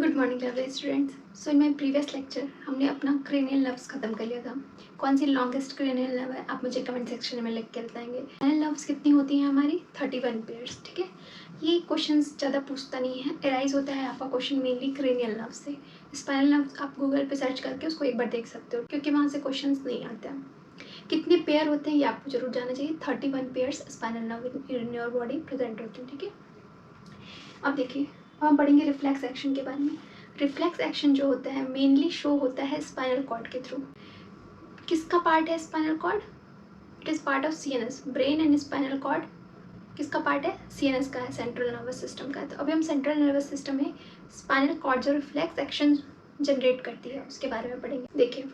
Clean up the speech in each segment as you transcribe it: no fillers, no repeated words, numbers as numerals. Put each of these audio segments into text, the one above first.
Good morning lovely students. So in my previous lecture हमने अपना cranial nerves खत्म कर लिया था। कौन सी लॉन्गेस्ट क्रेनियल नर्व है आप मुझे कमेंट सेक्शन में लिख के बताएंगे। क्रेनियल नर्व्स कितनी होती हैं हमारी 31 पेयर्स। ठीक है, ये क्वेश्चन ज़्यादा पूछता नहीं है, एराइज होता है आपका क्वेश्चन मेनली क्रेनियल नर्व से। स्पाइनल नर्व आप गूगल पे सर्च करके उसको एक बार देख सकते हो क्योंकि वहाँ से क्वेश्चन नहीं आते हैं। कितने पेयर होते हैं ये आपको जरूर जानना चाहिए। 31 pairs spinal nerve in your body present होते हैं। ठीक है, अब देखिए हम पढ़ेंगे रिफ्लेक्स एक्शन के बारे में। रिफ्लेक्स एक्शन जो होता है मेनली शो होता है स्पाइनल कॉर्ड के थ्रू। किसका पार्ट है spinal cord? It is part of CNS. Brain and spinal cord किसका पार्ट है? सीएनएस का है, सेंट्रल नर्वस सिस्टम का है। तो अभी हम सेंट्रल नर्वस सिस्टम में स्पाइनल कॉर्ड जो रिफ्लेक्स एक्शन जनरेट करती है उसके बारे में पढ़ेंगे। देखिए,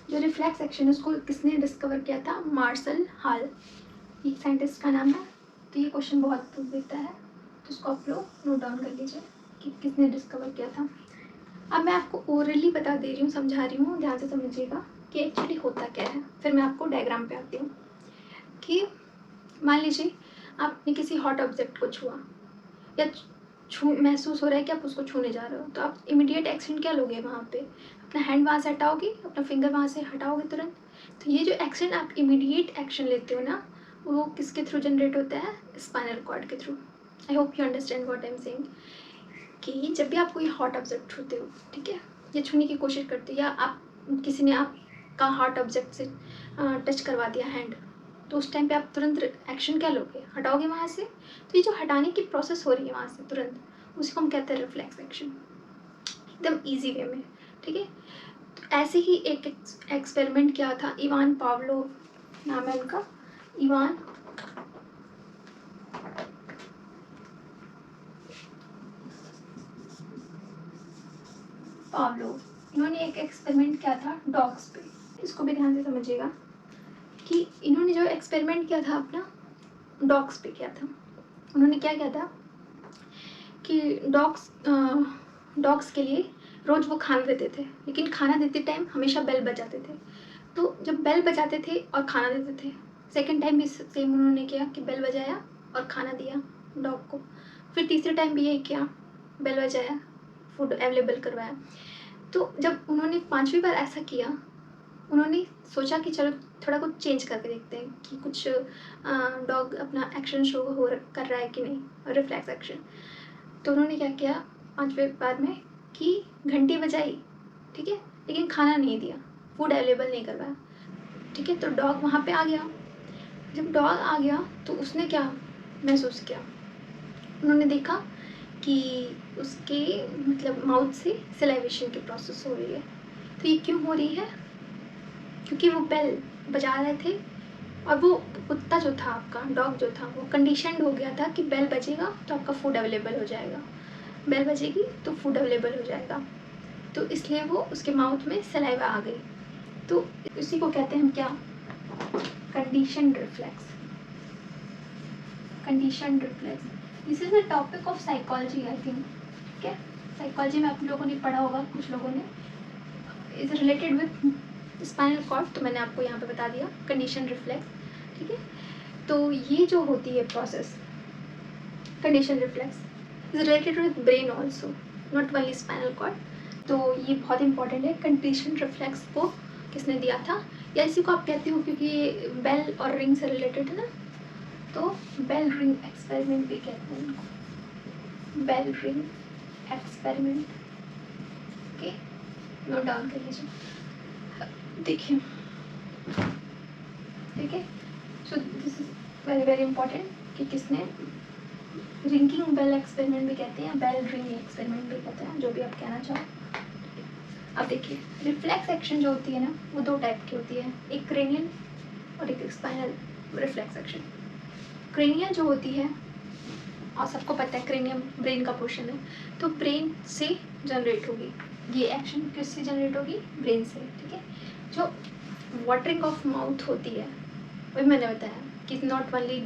जो रिफ्लेक्स एक्शन उसको किसने डिस्कवर किया था? मार्शल हॉल, ये साइंटिस्ट का नाम है। तो ये क्वेश्चन बहुत पूछ देता है, तो उसको आप लोग नोट डाउन कर लीजिए कि किसने डिस्कवर किया था। अब मैं आपको ओरली बता दे रही हूँ, समझा रही हूँ, ध्यान से समझिएगा कि एक्चुअली होता क्या है। फिर मैं आपको डायग्राम पे आती हूँ कि मान लीजिए आपने किसी हॉट ऑब्जेक्ट को छुआ या महसूस हो रहा है कि आप उसको छूने जा रहे हो, तो आप इमीडिएट एक्शन क्या लोगे? वहाँ पे अपना हैंड वहाँ से हटाओगे, अपना फिंगर वहाँ से हटाओगे तुरंत। तो ये जो एक्शन आप इमीडिएट एक्शन लेते हो ना, वो किसके थ्रू जनरेट होता है? स्पाइनल कॉर्ड के through. I hope you understand what I am saying कि जब भी आप कोई हॉट ऑब्जेक्ट छूते हो, ठीक है, या छूने की कोशिश करते हो, या आप किसी ने आपका हॉट ऑब्जेक्ट से टच करवा दिया हैंड, तो उस टाइम पे आप तुरंत एक्शन क्या लोगे? हटाओगे वहाँ से। तो ये जो हटाने की प्रोसेस हो रही है वहाँ से तुरंत, उसी को हम कहते हैं रिफ्लेक्स एक्शन, एकदम ईजी वे में। ठीक है, तो ऐसे ही एक एक्सपेरिमेंट किया था इवान पावलोव, नाम है उनका, इवान पावलोव। इन्होंने एक एक्सपेरिमेंट किया था डॉग्स पे। इसको भी ध्यान से समझिएगा कि इन्होंने जो एक्सपेरिमेंट किया था अपना डॉग्स पे किया था। उन्होंने क्या किया था कि डॉग्स के लिए रोज़ वो खाना देते थे, लेकिन खाना देते टाइम हमेशा बेल बजाते थे। तो जब बेल बजाते थे और खाना देते थे, सेकेंड टाइम भी सेम उन्होंने किया कि बेल बजाया और खाना दिया डॉग को। फिर तीसरे टाइम भी यही किया, बेल बजाया, फूड अवेलेबल करवाया। तो जब उन्होंने 5वीं बार ऐसा किया, उन्होंने सोचा कि चलो थोड़ा कुछ चेंज करके देखते हैं कि कुछ डॉग अपना एक्शन शो कर रहा है कि नहीं, रिफ्लेक्स एक्शन। तो उन्होंने क्या किया 5वें बार में कि घंटी बजाई, ठीक है, लेकिन खाना नहीं दिया, फूड अवेलेबल नहीं करवाया। ठीक है, तो डॉग वहाँ पे आ गया। जब डॉग आ गया तो उसने क्या महसूस किया? उन्होंने देखा कि उसके मतलब माउथ से सलाइवेशन की प्रोसेस हो रही है। तो ये क्यों हो रही है? क्योंकि वो बेल बजा रहे थे और वो कुत्ता जो था आपका, डॉग जो था, वो कंडीशनड हो गया था कि बेल बजेगा तो आपका फूड अवेलेबल हो जाएगा, बेल बजेगी तो फूड अवेलेबल हो जाएगा। तो इसलिए वो उसके माउथ में सलाइवा आ गई। तो इसी को कहते हैं हम क्या? Conditioned reflex. Conditioned reflex, this is the topic of psychology I think. ठीक है, साइकोलॉजी में आप लोगों ने पढ़ा होगा, कुछ लोगों ने, is related with spinal cord. तो मैंने आपको यहाँ पे बता दिया कंडीशन रिफ्लेक्स। ठीक है, तो ये जो होती है process condition reflex is related with brain also, not only spinal cord. तो ये बहुत इंपॉर्टेंट है। कंडीशन रिफ्लेक्स को किसने दिया था, या इसी को आप कहते हो क्योंकि ये बेल और रिंग से रिलेटेड है ना, तो बेल रिंग एक्सपेरिमेंट भी कहते हैं इनको, bell ring experiment. Okay, note down कर लीजिए। देखिए, ठीक है, so this is very very important कि किसने रिंगिंग बेल एक्सपेरिमेंट भी कहते हैं, बेल रिंग एक्सपेरिमेंट भी कहते हैं, जो भी आप कहना चाहो। अब देखिए, रिफ्लेक्स एक्शन जो होती है ना, वो दो टाइप की होती है, एक क्रेनियल और एक स्पाइनल रिफ्लेक्स एक्शन। क्रेनियल जो होती है, और सबको पता है क्रेनियम ब्रेन का पोर्शन है, तो ब्रेन से जनरेट होगी ये एक्शन। किससे जनरेट होगी? ब्रेन से। ठीक है, जो वाटरिंग ऑफ माउथ होती है, वही मैंने बताया कि not only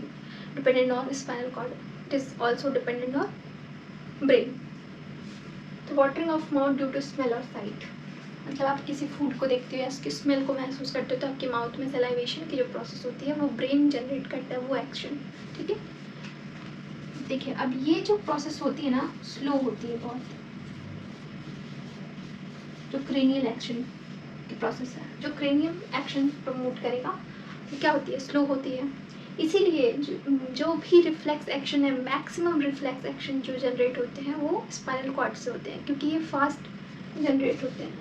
dependent on spinal cord, it is also dependent on brain. तो watering of mouth due to smell और साइट, मतलब आप किसी फूड को देखते हो या उसकी स्मेल को महसूस करते हो, तो आपके माउथ में सलाइवेशन की जो प्रोसेस होती है वो ब्रेन जनरेट करता है वो एक्शन। ठीक है, देखिए अब ये जो प्रोसेस होती है ना, स्लो होती है बहुत, जो क्रेनियल एक्शन की प्रोसेस है, जो क्रेनियल एक्शन प्रमोट करेगा, वो क्या होती है, स्लो होती है। इसीलिए जो भी रिफ्लेक्स एक्शन है, मैक्सिमम रिफ्लेक्स एक्शन जो जनरेट होते हैं वो स्पाइनल कॉर्ड से होते हैं, क्योंकि ये फास्ट जनरेट होते हैं,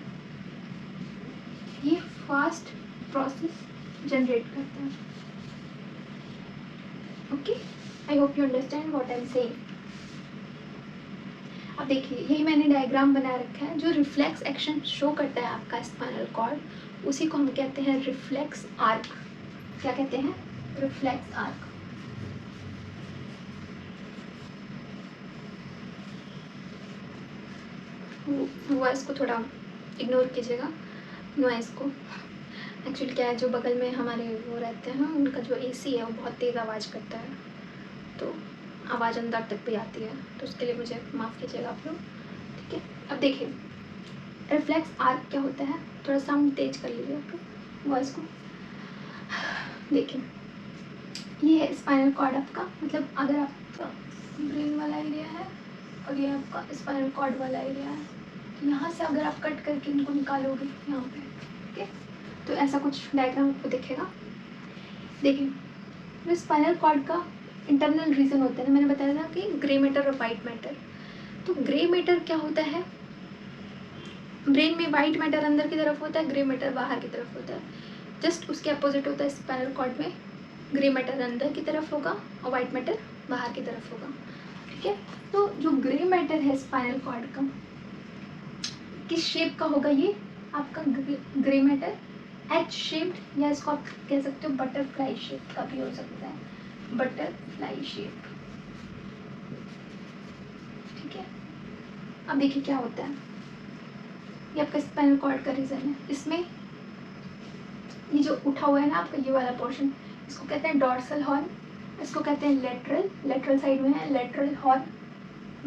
ये फास्ट प्रोसेस जनरेट करते हैं। Okay, I hope you understand what I am saying. अब देखिए, यही मैंने डायग्राम बना रखा है, जो रिफ्लेक्स एक्शन शो करता है आपका स्पाइनल कॉर्ड, उसी को हम कहते हैं रिफ्लेक्स आर्क। क्या कहते हैं? Reflex arc. वॉइस को थोड़ा इग्नोर कीजिएगा, नॉइस को। एक्चुअली क्या है, जो बगल में हमारे वो रहते हैं, उनका जो एसी है वो बहुत तेज़ आवाज़ करता है, तो आवाज़ अंदर तक भी आती है, तो उसके लिए मुझे माफ़ कीजिएगा आप लोग, ठीक है। अब देखिए, रिफ्लेक्स आर्क क्या होता है, थोड़ा साउंड तेज कर लीजिए आप लोग, वॉइस को। देखिए, ये है स्पाइनल कॉर्ड आपका, मतलब अगर आपका ब्रेन वाला एरिया है और ये आपका स्पाइनल कॉर्ड वाला एरिया है, तो यहाँ से अगर आप कट करके इनको निकालोगे यहाँ पे, ठीक है, तो ऐसा कुछ डायग्राम आपको दिखेगा। देखिए, जो स्पाइनल कॉर्ड का इंटरनल रीजन होता है ना, मैंने बताया था कि ग्रे मैटर और वाइट मैटर। तो ग्रे मैटर क्या होता है, ब्रेन में वाइट मैटर अंदर की तरफ होता है, ग्रे मैटर बाहर की तरफ होता है। जस्ट उसके अपोजिट होता है स्पाइनल कॉर्ड में, ग्रे मैटर अंदर की तरफ होगा और वाइट मैटर बाहर की तरफ होगा, ठीक है। तो जो ग्रे मैटर है स्पाइनल कॉर्ड का, किस शेप का होगा ये आपका ग्रे मैटर? एच शेप्ड, या इसको आप कह सकते हो बटरफ्लाई शेप का भी हो सकता है, बटरफ्लाई शेप, ठीक है। अब देखिए क्या होता है, ये आपका स्पाइनल कॉर्ड का रीजन है। इसमें ये जो उठा हुआ है ना आपका ये वाला पोर्शन, इसको कहते हैं डॉर्सल हॉर्न, इसको कहते हैं लेटरल, लेटरल साइड में है लेटरल हॉर्न,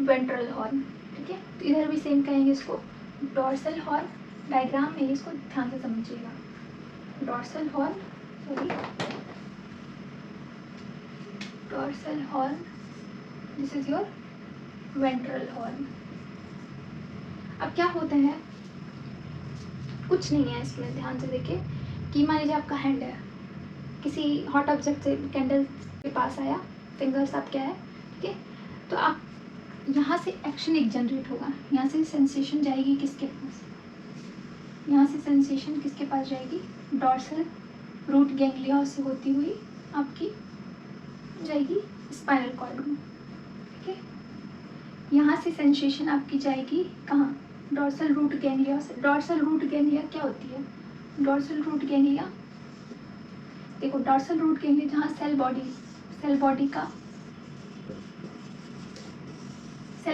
वेंट्रल हॉर्न, ठीक है। तो इधर भी सेम कहेंगे इसको डॉर्सल हॉर्न। डायग्राम में इसको ध्यान से समझिएगा, dorsal horn, sorry, dorsal horn, this is your ventral horn. अब क्या होता है, कुछ नहीं है इसमें, ध्यान से देखिए कि मान लीजिए आपका हैंड है, किसी हॉट ऑब्जेक्ट से कैंडल के पास आया, फिंगर्स आप क्या है, ठीक है। तो आप यहाँ से एक्शन एक जनरेट होगा, यहाँ से सेंसेशन जाएगी किसके पास, यहाँ से सेंसेशन किसके पास जाएगी, डॉर्सल रूट गैंग्लिया से होती हुई आपकी जाएगी स्पाइनल कॉर्ड में, ठीक है। यहाँ से सेंसेशन आपकी जाएगी कहाँ, डॉर्सल रूट गैंग्लिया से। डॉर्सल रूट गैंग्लिया क्या होती है, डॉर्सल रूट गैंग्लिया, देखो डॉर्सल रूट गैंग्लिया जहाँ सेल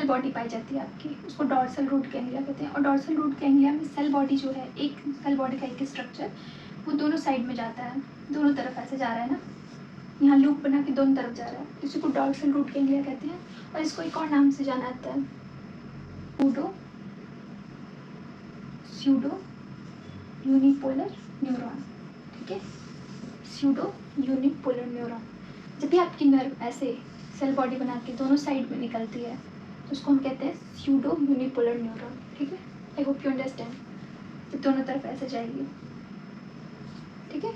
बॉडी पाई जाती है आपकी, उसको डॉर्सल रूट गैंग्लिया कहते हैं। और डॉर्सल रूट गैंग्लिया में सेल बॉडी जो है, एक सेल बॉडी का एक स्ट्रक्चर, वो दोनों साइड में जाता है, दोनों तरफ ऐसे जा रहा है ना, यहाँ लूप बना के दोनों तरफ जा रहा है, इसी को डॉर्सल रूट गैंग्लिया कहते हैं। और इसको एक और नाम से जाना जाता है, स्यूडो यूनिपोलर न्यूरॉन, ठीक है, स्यूडो यूनिपोलर न्यूरॉन। जब भी आपकी नर्व ऐसे सेल बॉडी बना के दोनों साइड में निकलती है, तो उसको हम कहते हैं स्यूडो यूनिपोलर न्यूरॉन, ठीक है। I hope you understand. तो दोनों तरफ ऐसे जाएगी, ठीक है,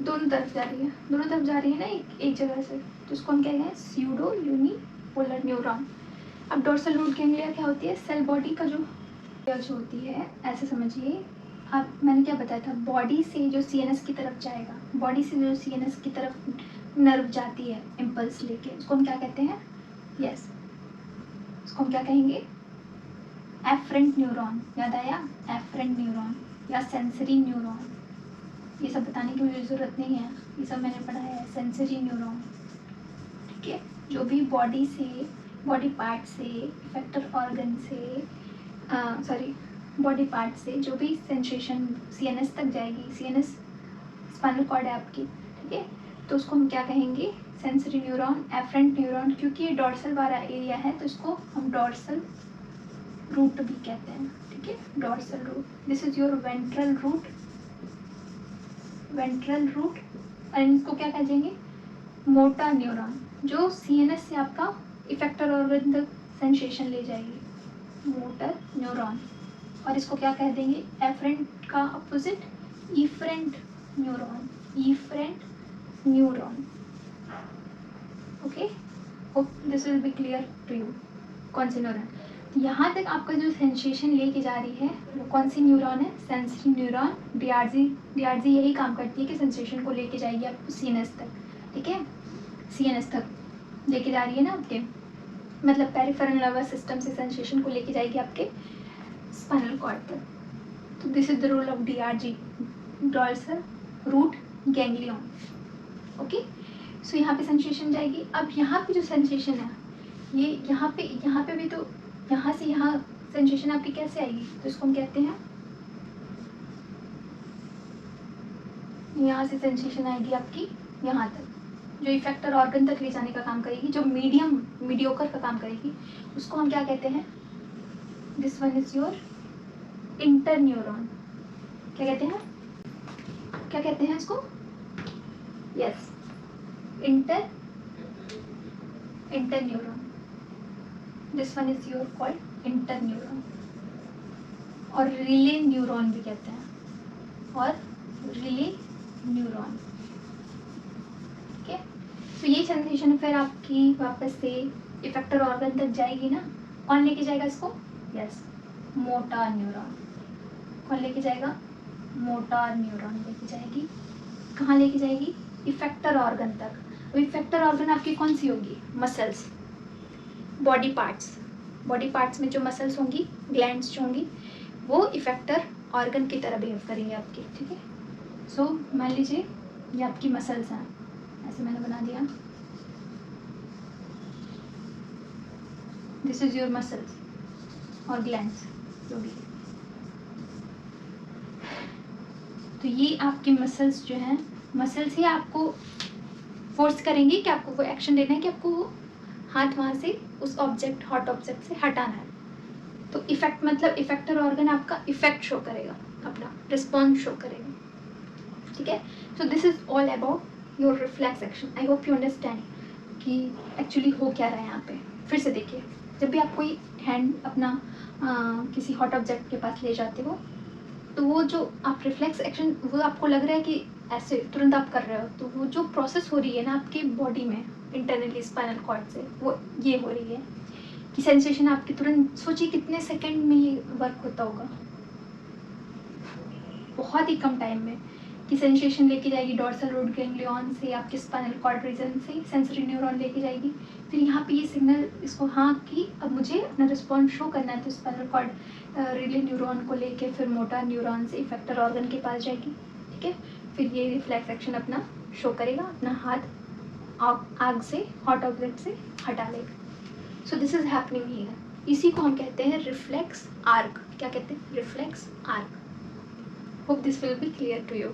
दोनों तरफ जा रही है, दोनों तरफ जा रही है ना एक जगह से, तो उसको हम कहते हैं स्यूडो यूनिपोलर न्यूरॉन। अब डॉर्सल रूट गैंग्लिया क्या होती है, सेल बॉडी का जो होती है, ऐसे समझिए आप, मैंने क्या बताया था, बॉडी से जो सीएनएस की तरफ जाएगा, बॉडी से जो सीएनएस की तरफ नर्व जाती है इम्पल्स लेके, उसको हम क्या कहते हैं, यस, उसको हम क्या कहेंगे, एफरेंट न्यूरॉन। याद आया, एफरेंट न्यूरॉन या सेंसरी न्यूरॉन, ये सब बताने की मुझे ज़रूरत नहीं है, ये सब मैंने पढ़ा है, सेंसरी न्यूरॉन, ठीक है। जो भी बॉडी से, बॉडी पार्ट से, इफेक्टर ऑर्गन से, सॉरी, बॉडी पार्ट से जो भी सेंसेशन सीएनएस तक जाएगी, सीएनएस स्पाइनल कॉर्ड है आपकी, ठीक है, तो उसको हम क्या कहेंगे, सेंसरी न्यूरॉन, एफरेंट न्यूरॉन। क्योंकि ये डॉर्सल वाला एरिया है तो इसको हम डॉर्सल रूट भी कहते हैं, ठीक है, dorsal root. This is your ventral root, ventral root. और इनको क्या कहेंगे, मोटर न्यूरॉन, जो सीएनएस से आपका इफेक्टर ऑर्गन तक सेंसेशन ले जाएगी, मोटर न्यूरॉन, और इसको क्या कह देंगे, एफरेंट का opposite efferent neuron, efferent neuron. Okay, hope this will be clear to you. कौन सी न्यूरॉन, यहाँ तक आपका जो सेंसेशन लेके जा रही है वो कौन सी न्यूरॉन है, सेंसरी न्यूरॉन। डीआरजी यही काम करती है कि सेंसेशन को लेके जाएगी आपको सीएनएस तक, ठीक है, सीएनएस तक लेके जा रही है ना आपके, मतलब पेरिफेरल नर्वस सिस्टम से सेंसेशन को लेके जाएगी आपके स्पाइनल कॉर्ड तक। तो this is the role of DRG, dorsal root ganglion. Okay, so यहाँ पे सेंसेशन जाएगी। अब यहाँ पे जो सेंसेशन है ये यहाँ पे भी, तो यहाँ से यहाँ सेंसेशन आपकी कैसे आएगी, तो इसको हम कहते हैं, यहाँ से सेंसेशन आएगी आपकी यहाँ तक, जो इफेक्टर ऑर्गन तक ले जाने का काम करेगी, जो मीडियोकर का काम करेगी, उसको हम क्या कहते हैं, this one is your interneuron. क्या कहते हैं, क्या कहते हैं इसको, yes, interneuron. This one is your called interneuron, और रिले न्यूरॉन भी कहते हैं, और रिले न्यूरॉन। ठीक है, तो ये सेंसेशन फिर आपकी वापस से इफेक्टर ऑर्गन तक जाएगी ना, कौन लेके जाएगा इसको, यस, मोटर न्यूरॉन। कौन लेके जाएगा, मोटर न्यूरॉन लेके जाएगी। कहाँ लेके जाएगी, इफेक्टर ऑर्गन तक। अब इफेक्टर ऑर्गन आपकी कौन सी होगी, मसल्स, बॉडी पार्ट्स में जो मसल्स होंगी, ग्लैंड्स जो होंगी, वो इफेक्टर ऑर्गन की तरह बिहेव करेंगे आपकी। ठीक है, सो मान लीजिए ये आपकी मसल्स हैं, ऐसे मैंने बना दिया, दिस इज योर मसल्स और ग्लैंड्स जो भी। तो ये आपकी मसल्स जो हैं, मसल्स ही आपको फोर्स करेंगी कि आपको वो एक्शन लेना है, कि आपको वो हाथ वहाँ से उस ऑब्जेक्ट, हॉट ऑब्जेक्ट से हटाना है। तो इफेक्ट मतलब इफेक्टर ऑर्गन आपका इफेक्ट शो करेगा, अपना रिस्पॉन्स शो करेगा। ठीक है, so this is all about your reflex action. I hope you understand कि एक्चुअली हो क्या रहा है यहाँ पे। फिर से देखिए, जब भी आप कोई हैंड अपना किसी हॉट ऑब्जेक्ट के पास ले जाते हो, तो वो जो आप रिफ्लेक्स एक्शन, वो आपको लग रहा है कि ऐसे तुरंत आप कर रहे हो, तो वो जो प्रोसेस हो रही है ना आपकी बॉडी में इंटरनली स्पाइनल कॉर्ड से, वो ये हो रही है कि सेंसेशन आपकी तुरंत, सोचिए कितने सेकंड में ये वर्क होता होगा, बहुत ही कम टाइम में, कि सेंसेशन लेके जाएगी डॉर्सल रूट गैंग्लियन से आपके स्पाइनल कॉर्ड रीजन से, सेंसरी न्यूरॉन लेके जाएगी, फिर यहाँ पे ये सिग्नल इसको, हाँ कि अब मुझे अपना रिस्पॉन्स शो करना है, तो स्पाइनल कॉर्ड रिले न्यूरॉन को लेके फिर मोटर न्यूरॉन से इफेक्टर ऑर्गन के पास जाएगी। ठीक है, फिर ये रिफ्लेक्स एक्शन अपना शो करेगा, अपना हाथ आग से, हॉट ऑब्जेक्ट से हटा लेगा। सो दिस इज हैपनिंग हियर। इसी को हम कहते हैं रिफ्लेक्स आर्क। क्या कहते हैं, reflex arc. Hope this will be clear to you.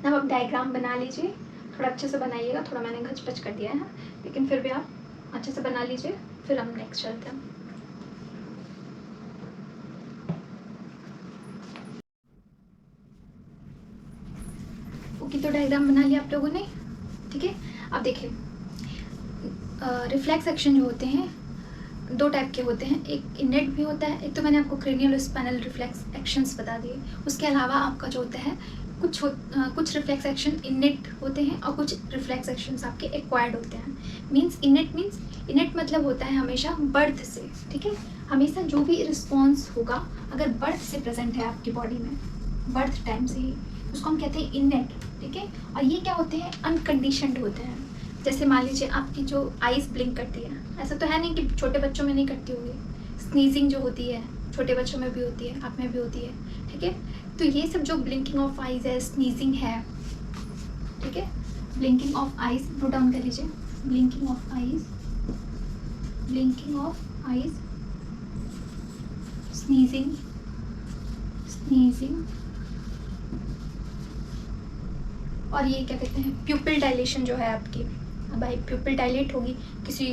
अब आप डायग्राम बना लीजिए, थोड़ा अच्छे से बनाइएगा, थोड़ा मैंने घच-पच कर दिया है, लेकिन फिर भी आप अच्छे से बना लीजिए, फिर हम नेक्स्ट चलते हैं। ओके, तो डायग्राम बना लिया आप लोगों ने। ठीक है, अब देखिए, रिफ्लेक्स एक्शन जो होते हैं दो टाइप के होते हैं, एक इनेट भी होता है, एक तो मैंने आपको क्रेनियल और स्पाइनल रिफ्लेक्स एक्शंस बता दिए। उसके अलावा आपका जो होता है कुछ रिफ्लेक्स एक्शन इनेट होते हैं और कुछ रिफ्लेक्स एक्शंस आपके एक्वायर्ड होते हैं। इनेट मतलब होता है हमेशा बर्थ से। ठीक है, हमेशा जो भी रिस्पॉन्स होगा अगर बर्थ से प्रेजेंट है आपकी बॉडी में, बर्थ टाइम से ही, उसको हम कहते हैं इनेट। ठीक है, और ये क्या होते हैं, अनकंडीशनड होते हैं। जैसे मान लीजिए आपकी जो आइज़ ब्लिंक करती है, ऐसा तो है नहीं कि छोटे बच्चों में नहीं करती होगी। स्नीजिंग जो होती है छोटे बच्चों में भी होती है, आप में भी होती है। ठीक है, तो ये सब जो ब्लिंकिंग ऑफ आइज़ है, स्नीजिंग है, ठीक है, blinking of eyes note down कर लीजिए, ब्लिंकिंग ऑफ आइज़, स्नीजिंग, और ये क्या कहते हैं, प्यूपिल डायलेशन जो है आपकी। अब भाई प्यूपिल डायलेट होगी, किसी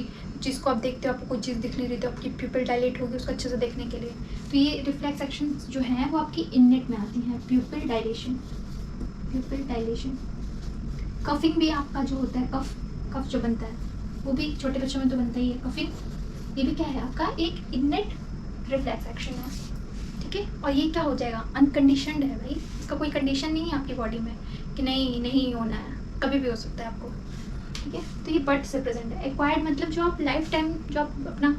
चीज़ को आप देखते हो, आपको कोई चीज़ दिख नहीं रही तो आपकी प्यूपिल डायलेट होगी उसको अच्छे से देखने के लिए। तो ये रिफ्लेक्स एक्शन जो हैं वो आपकी इनेट में आती हैं। प्यूपिल डायलेशन, कफिंग भी आपका जो होता है, कफ जो बनता है वो भी छोटे बच्चों में तो बनता ही है कफिंग। ये भी क्या है, आपका एक इनेट रिफ्लेक्स एक्शन है। ठीक है। और ये क्या हो जाएगा, अनकंडीशनड है भाई, इसका कोई कंडीशन नहीं है आपकी बॉडी में कि नहीं नहीं होना है, कभी भी हो सकता है आपको, ठीक है। तो ये बर्थ से प्रेजेंट है। एक्वायर्ड मतलब जो आप लाइफ टाइम जो आप अपना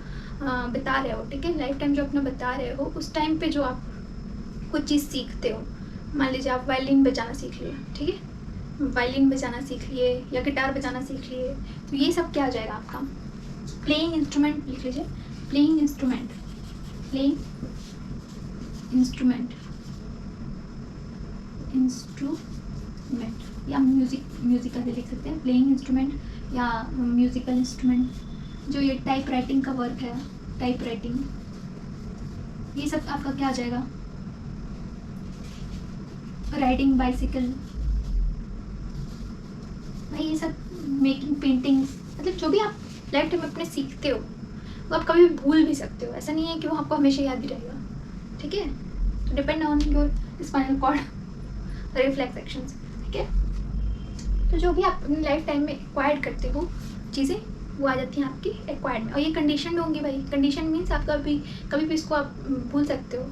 बिता रहे हो, ठीक है, लाइफ टाइम जो अपना बता रहे हो, उस टाइम पे जो आप कुछ चीज़ सीखते हो, मान लीजिए आप वायलिन बजाना सीख लिए, ठीक है, वायलिन बजाना सीख लिए या गिटार बजाना सीख लिए, तो ये सब क्या आ जाएगा आपका, प्लेइंग इंस्ट्रूमेंट लिख लीजिए, playing instrument, playing instrument, instrument या म्यूजिकल भी लिख सकते हैं, प्लेइंग इंस्ट्रूमेंट या म्यूजिकल इंस्ट्रूमेंट। जो ये टाइप राइटिंग का वर्क है, टाइप राइटिंग, ये सब आपका क्या आ जाएगा, राइडिंग बाइसिकल, भाई ये सब, मेकिंग पेंटिंग्स, मतलब जो भी आप लाइफ टाइम अपने सीखते हो वो आप कभी भी भूल भी सकते हो, ऐसा नहीं है कि वो आपको हमेशा याद ही रहेगा, ठीक है। तो depend on your spinal cord reflex actions, ठीक है। तो जो भी आप अपनी लाइफ टाइम में एक्वायर्ड करते हो चीज़ें, वो आ जाती हैं आपकी एक्वायर्ड में, और ये कंडीशन होंगी भाई। कंडीशन मीन्स आप कभी भी इसको आप भूल सकते हो,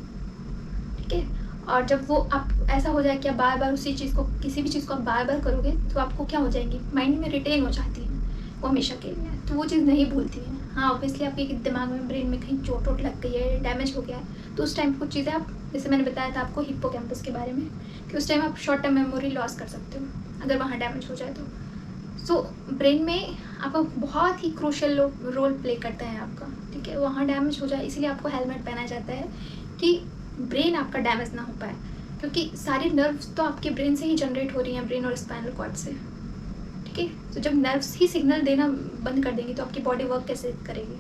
ठीक है। और जब वो आप ऐसा हो जाए कि आप बार बार उसी चीज़ को, किसी भी चीज़ को आप बार बार करोगे तो आपको क्या हो जाएंगी, माइंड में रिटेन हो जाती है वो हमेशा के लिए, तो वो चीज़ नहीं भूलती है। हाँ ऑब्वियसली आपके दिमाग में, ब्रेन में कहीं चोट वोट लग गई है, डैमेज हो गया है, तो उस टाइम कुछ चीज़ें आप, जैसे मैंने बताया था आपको हिप्पोकैम्पस के बारे में, कि उस टाइम आप शॉर्ट टर्म मेमोरी लॉस कर सकते हो अगर वहाँ डैमेज हो जाए तो। सो ब्रेन में आपका बहुत ही क्रूशियल रोल प्ले करता है आपका, ठीक है। वहाँ डैमेज हो जाए इसीलिए आपको हेलमेट पहना जाता है कि ब्रेन आपका डैमेज ना हो पाए, क्योंकि सारी नर्व्स तो आपके ब्रेन से ही जनरेट हो रही हैं, ब्रेन और स्पाइनल कॉर्ड से, ठीक है। तो जब नर्व्स ही सिग्नल देना बंद कर देंगी तो आपकी बॉडी वर्क कैसे करेगी,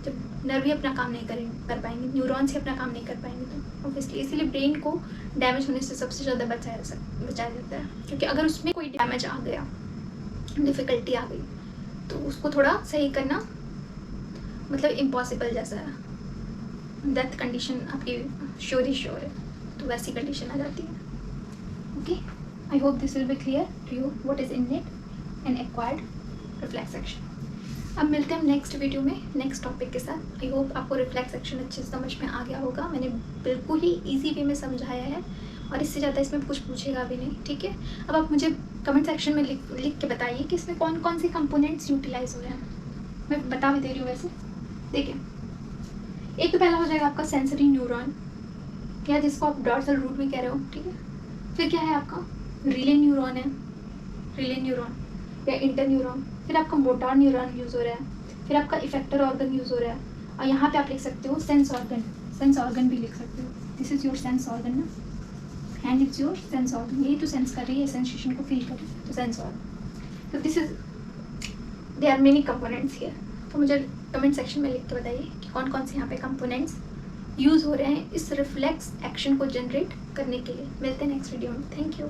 जब नर्व ही अपना काम नहीं कर पाएंगे, न्यूरॉन्स ही अपना काम नहीं कर पाएंगे, तो ऑब्वियसली इसीलिए ब्रेन को डैमेज होने से सबसे ज़्यादा बचाया जाता है, क्योंकि अगर उसमें कोई डैमेज आ गया, डिफ़िकल्टी आ गई, तो उसको थोड़ा सही करना मतलब इम्पॉसिबल जैसा है, डेथ कंडीशन आपकी श्योर ही श्योर है, तो वैसी कंडीशन आ जाती है। Okay, I hope this will be clear to you what is innate and acquired reflex action. अब मिलते हैं नेक्स्ट वीडियो में नेक्स्ट टॉपिक के साथ। आई होप आपको रिफ्लेक्स एक्शन अच्छे से समझ में आ गया होगा, मैंने बिल्कुल ही ईजी वे में समझाया है और इससे ज़्यादा इसमें कुछ पूछेगा भी नहीं, ठीक है। अब आप मुझे कमेंट सेक्शन में लिख के बताइए कि इसमें कौन कौन से कंपोनेंट्स यूटिलाइज हो रहे हैं, मैं बता भी दे रही हूँ वैसे। देखिए, एक तो पहला हो जाएगा आपका सेंसरी न्यूरॉन, क्या जिसको आप डॉर्सल रूट भी कह रहे हो, ठीक है। फिर क्या है आपका रिले न्यूरॉन है, रिले न्यूरॉन या इंटर न्यूरॉन। फिर आपका मोटार न्यूरॉन यूज़ हो रहा है, फिर आपका इफेक्टर ऑर्गन यूज़ हो रहा है, और यहाँ पे आप लिख सकते हो सेंस ऑर्गन भी लिख सकते हो। This is your sense organ ना, hand is your sense organ, यही तो सेंस कर रही है, सेंसेशन को फील कर रही है, तो सेंस ऑर्गन। तो this is, they are many components here. तो मुझे कमेंट सेक्शन में लिख के बताइए कि कौन कौन से यहाँ पे कंपोनेंट्स यूज़ हो रहे हैं इस रिफ्लेक्स एक्शन को जनरेट करने के लिए। मिलते हैं नेक्स्ट वीडियो में, थैंक यू।